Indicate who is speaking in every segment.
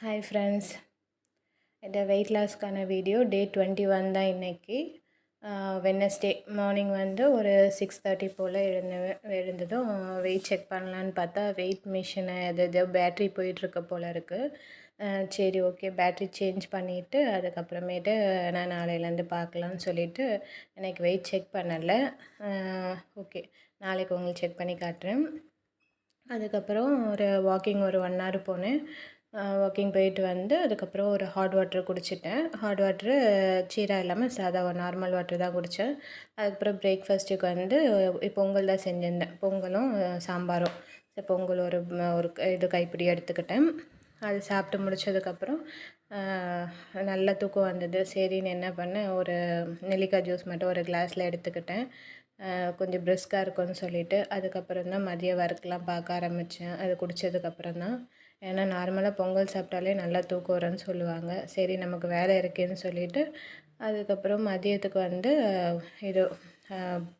Speaker 1: Hi friends, இந்த wait லாஸ்க்கான video டே 21 தான் இன்றைக்கி. வெட்னஸ்டே மார்னிங் வந்து ஒரு 6:30 போல் எழுந்ததும் வெயிட் செக் பண்ணலான்னு பார்த்தா வெயிட் மிஷினை எதோ பேட்ரி போயிட்டுருக்க போல் இருக்குது. சரி, ஓகே, பேட்ரி சேஞ்ச் பண்ணிவிட்டு அதுக்கப்புறமேட்டு நான் நாளையிலேருந்து பார்க்கலான்னு சொல்லிவிட்டு எனக்கு வெயிட் செக் பண்ணலை. ஓகே, நாளைக்கு உங்களுக்கு செக் பண்ணி காட்டுறேன். அதுக்கப்புறம் ஒரு வாக்கிங் ஒரு 1 hour போனேன். வாக்கிங் போயிட்டு வந்து அதுக்கப்புறம் ஒரு ஹாட் வாட்ரு குடிச்சிட்டேன். ஹாட் வாட்ரு சீரா இல்லாமல் சாதா நார்மல் வாட்ரு தான் குடித்தேன். அதுக்கப்புறம் பிரேக்ஃபாஸ்ட்டுக்கு வந்து பொங்கல் தான் செஞ்சுருந்தேன். பொங்கலும் சாம்பாரும். பொங்கல் ஒரு ஒரு இது கைப்பிடி எடுத்துக்கிட்டேன். அது சாப்பிட்டு முடித்ததுக்கப்புறம் நல்ல தூக்கம் வந்தது. சரின்னு என்ன பண்ணேன், ஒரு நெல்லிக்காய் ஜூஸ் மட்டும் ஒரு கிளாஸில் எடுத்துக்கிட்டேன். கொஞ்சம் பிரிஸ்காக இருக்கும்னு சொல்லிவிட்டு அதுக்கப்புறம் தான் மதிய ஒர்க்லாம் பார்க்க ஆரம்பித்தேன். அது குடித்ததுக்கப்புறம் தான். ஏன்னா நார்மலாக பொங்கல் சாப்பிட்டாலே நல்லா தூக்கம் வரும்னு சொல்லுவாங்க. சரி, நமக்கு வேலை இருக்கேன்னு சொல்லிவிட்டு அதுக்கப்புறம் மதியத்துக்கு வந்து இது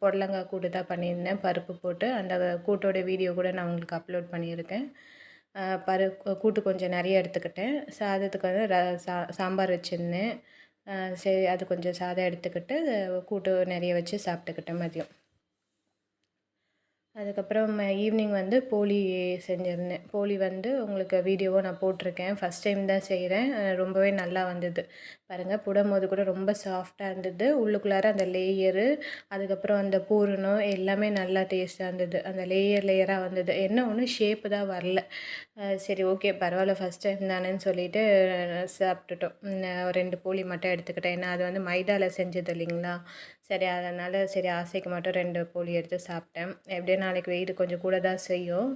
Speaker 1: புடலங்காய் கூட்டு தான் பண்ணியிருந்தேன், பருப்பு போட்டு. அந்த கூட்டோட வீடியோ கூட நான் உங்களுக்கு அப்லோட் பண்ணியிருக்கேன். கூட்டு கொஞ்சம் நிறைய எடுத்துக்கிட்டேன். சாதத்துக்கு வந்து சாம்பார் வச்சுருந்தேன். சரி, அது கொஞ்சம் சாதம் எடுத்துக்கிட்டு கூட்டு நிறைய வச்சு சாப்பிட்டுக்கிட்டேன் மதியம். அதுக்கப்புறம் ஈவினிங் வந்து போளி செஞ்சுருந்தேன். போளி வந்து உங்களுக்கு வீடியோவை நான் போட்டிருக்கேன். ஃபஸ்ட் டைம் தான் செய்கிறேன். ரொம்பவே நல்லா வந்தது. பாருங்கள், புடும்போது கூட ரொம்ப சாஃப்டாக இருந்தது. உள்ளுக்குள்ளார அந்த லேயரு, அதுக்கப்புறம் அந்த பூரணம் எல்லாமே நல்லா டேஸ்ட்டாக இருந்தது. அந்த லேயராக வந்தது. என்ன ஒன்று ஷேப்பு தான் வரல. சரி, ஓகே, பரவாயில்ல, ஃபஸ்ட் டைம் தானேன்னு சொல்லிவிட்டு சாப்பிட்டுட்டோம். 2 போளி மட்டும் எடுத்துக்கிட்டேன். ஏன்னா அது வந்து மைதாவில் செஞ்சது இல்லைங்களா. சரி, அதனால் சரி ஆசைக்கு மட்டும் 2 போளி எடுத்து சாப்பிட்டேன். எப்படியும் நாளைக்கு வெயிட் கொஞ்சம் கூட தான் செய்யும்.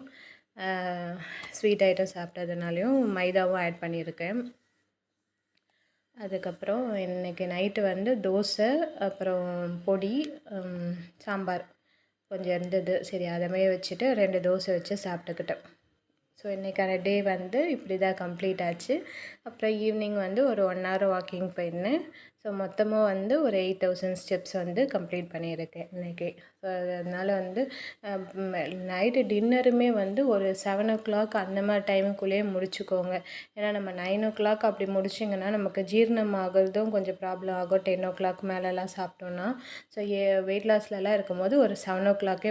Speaker 1: ஸ்வீட் ஐட்டம் சாப்பிட்டதுனாலையும் மைதாவும் ஆட் பண்ணியிருக்கேன். அதுக்கப்புறம் இன்றைக்கி நைட்டு வந்து தோசை, அப்புறம் பொடி, சாம்பார் கொஞ்சம் இருந்தது. சரி, அதமே வச்சுட்டு 2 தோசை வச்சு சாப்பிட்டுக்கிட்டேன். ஸோ இன்றைக்கான டே வந்து இப்படி தான் கம்ப்ளீட் ஆச்சு. அப்புறம் ஈவினிங் வந்து ஒரு 1 hour வாக்கிங் போயிருந்தேன். ஸோ மொத்தமாக வந்து ஒரு 8000 ஸ்டெப்ஸ் வந்து கம்ப்ளீட் பண்ணியிருக்கேன் இன்றைக்கி. ஸோ அதனால் வந்து நைட்டு டின்னருமே வந்து ஒரு 7 o'clock அந்த மாதிரி டைமுக்குள்ளேயே முடிச்சுக்கோங்க. ஏன்னா நம்ம 9 o'clock அப்படி முடிச்சிங்கன்னா நமக்கு ஜீரணம் ஆகிறதும் கொஞ்சம் ப்ராப்ளம் ஆகும். 10 o'clock மேலெலாம் சாப்பிட்டோன்னா. ஸோ வெயிட் லாஸ்லலாம் இருக்கும்போது ஒரு 7 o'clock